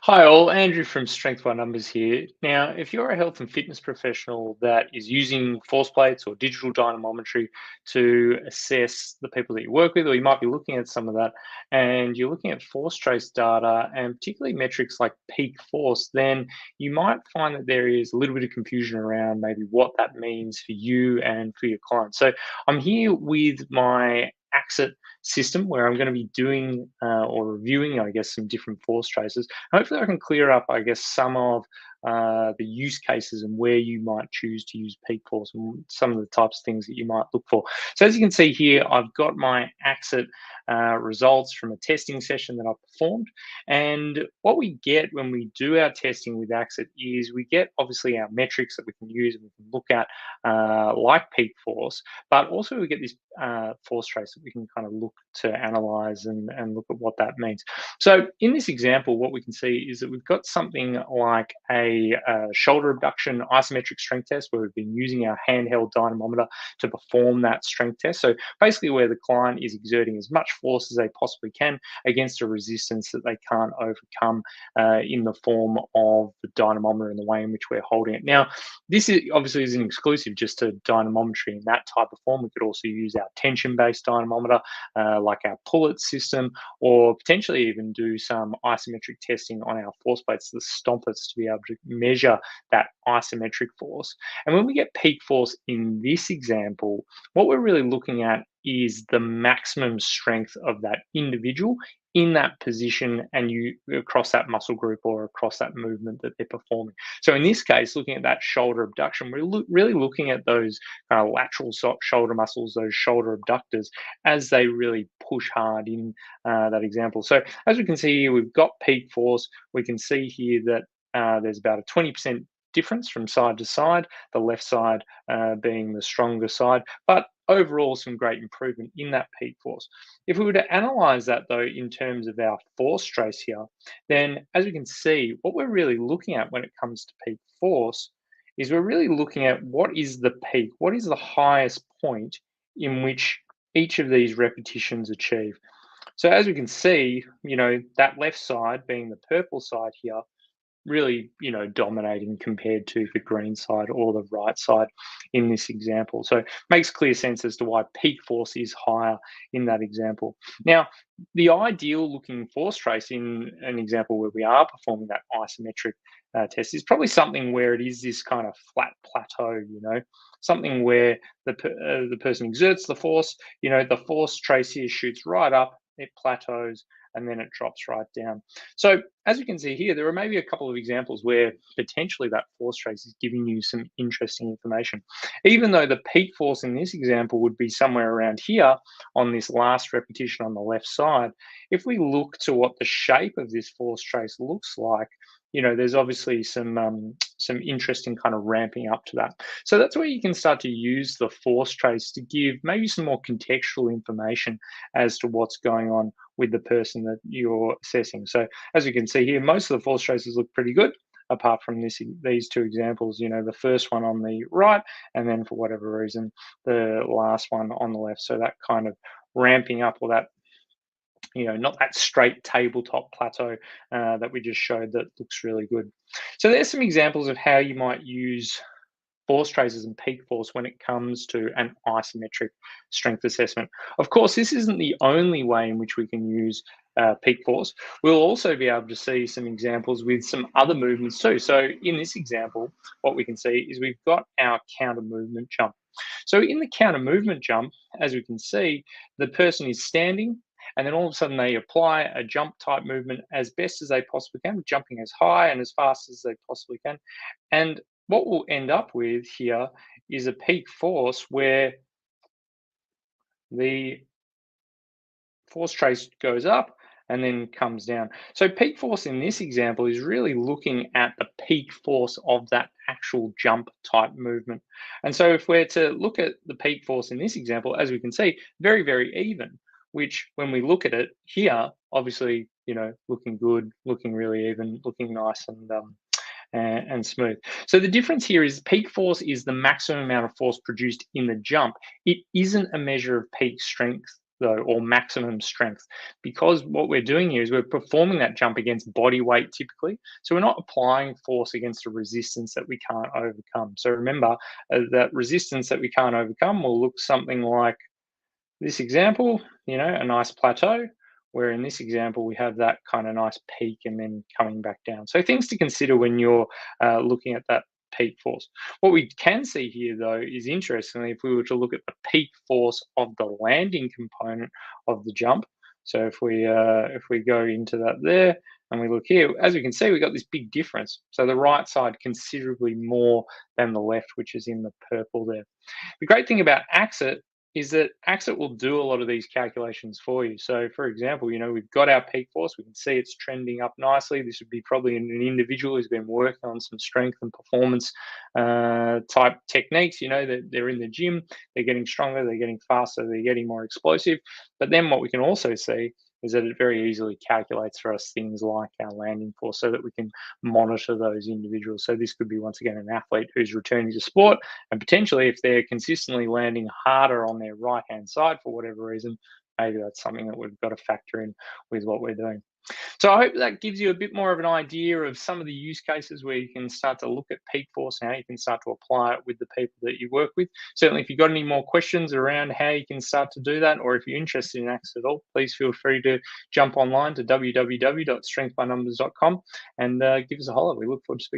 Hi all, Andrew from Strength by Numbers here. Now, if you're a health and fitness professional that is using force plates or digital dynamometry to assess the people that you work with, or you might be looking at some of that, and you're looking at force trace data and particularly metrics like peak force, then you might find that there is a little bit of confusion around maybe what that means for you and for your clients. So I'm here with my Axit system where I'm going to be doing or reviewing, I guess, some different force traces. Hopefully, I can clear up, I guess, some of the use cases and where you might choose to use peak force and some of the types of things that you might look for. So as you can see here, I've got my Axit results from a testing session that I performed. And what we get when we do our testing with Axit is we get obviously our metrics that we can use and we can look at like peak force, but also we get this force trace that we can kind of look to analyze and look at what that means. So in this example, what we can see is that we've got something like a shoulder abduction isometric strength test where we've been using our handheld dynamometer to perform that strength test. So basically where the client is exerting as much force as they possibly can against a resistance that they can't overcome in the form of the dynamometer and the way in which we're holding it. Now, this is obviously isn't exclusive just to dynamometry in that type of form. We could also use our tension-based dynamometer, like our pullet system, or potentially even do some isometric testing on our force plates, the stompers, to be able to measure that isometric force. And when we get peak force in this example, what we're really looking at is the maximum strength of that individual in that position and you across that muscle group or across that movement that they're performing. So in this case, looking at that shoulder abduction, we're really looking at those lateral shoulder muscles, those shoulder abductors, as they really push hard in that example. So as we can see here, we've got peak force. We can see here that there's about a 20% difference from side to side, the left side being the stronger side, but overall some great improvement in that peak force. If we were to analyze that though in terms of our force trace here, then as we can see, what we're really looking at when it comes to peak force is we're really looking at what is the peak, what is the highest point in which each of these repetitions achieve. So as we can see, that left side being the purple side here, really, dominating compared to the green side or the right side in this example. So makes clear sense as to why peak force is higher in that example. Now, the ideal looking force trace in an example where we are performing that isometric test is probably something where it is this kind of flat plateau, something where the person exerts the force, the force trace here shoots right up, it plateaus, and then it drops right down. So as you can see here, there are maybe a couple of examples where potentially that force trace is giving you some interesting information. Even though the peak force in this example would be somewhere around here on this last repetition on the left side, if we look to what the shape of this force trace looks like, there's obviously some interesting kind of ramping up to that. So that's where you can start to use the force trace to give maybe some more contextual information as to what's going on with the person that you're assessing. So as you can see here, most of the force traces look pretty good apart from these two examples, the first one on the right, and then for whatever reason, the last one on the left. So that kind of ramping up or that, not that straight tabletop plateau that we just showed that looks really good. So there's some examples of how you might use force traces and peak force when it comes to an isometric strength assessment. Of course, this isn't the only way in which we can use peak force. We'll also be able to see some examples with some other movements too. So in this example, what we can see is we've got our counter movement jump. So in the counter movement jump, as we can see, the person is standing and then all of a sudden they apply a jump type movement as best as they possibly can, jumping as high and as fast as they possibly can. And what we'll end up with here is a peak force where the force trace goes up and then comes down. So peak force in this example is really looking at the peak force of that actual jump type movement. And so if we're to look at the peak force in this example, as we can see, very, very even, which when we look at it here, obviously, looking good, looking really even, looking nice and smooth. So the difference here is peak force is the maximum amount of force produced in the jump. It isn't a measure of peak strength though, or maximum strength, because what we're doing here is we're performing that jump against body weight typically. So we're not applying force against a resistance that we can't overcome. So remember, that resistance that we can't overcome will look something like this example, a nice plateau, where in this example we have that kind of nice peak and then coming back down. So things to consider when you're looking at that peak force. What we can see here though is, interestingly, if we were to look at the peak force of the landing component of the jump. So if we go into that there and we look here, as we can see, we've got this big difference. So the right side considerably more than the left, which is in the purple there. The great thing about Axit is that Axit will do a lot of these calculations for you. So, for example, we've got our peak force. We can see it's trending up nicely. This would be probably an individual who's been working on some strength and performance type techniques. They're in the gym, they're getting stronger, they're getting faster, they're getting more explosive. But then what we can also see is that it very easily calculates for us things like our landing force so that we can monitor those individuals. So this could be, once again, an athlete who's returning to sport, and potentially if they're consistently landing harder on their right hand side for whatever reason, maybe that's something that we've got to factor in with what we're doing. So I hope that gives you a bit more of an idea of some of the use cases where you can start to look at peak force and how you can start to apply it with the people that you work with. Certainly, if you've got any more questions around how you can start to do that, or if you're interested in Axis at all, please feel free to jump online to www.strengthbynumbers.com and give us a holler. We look forward to speaking.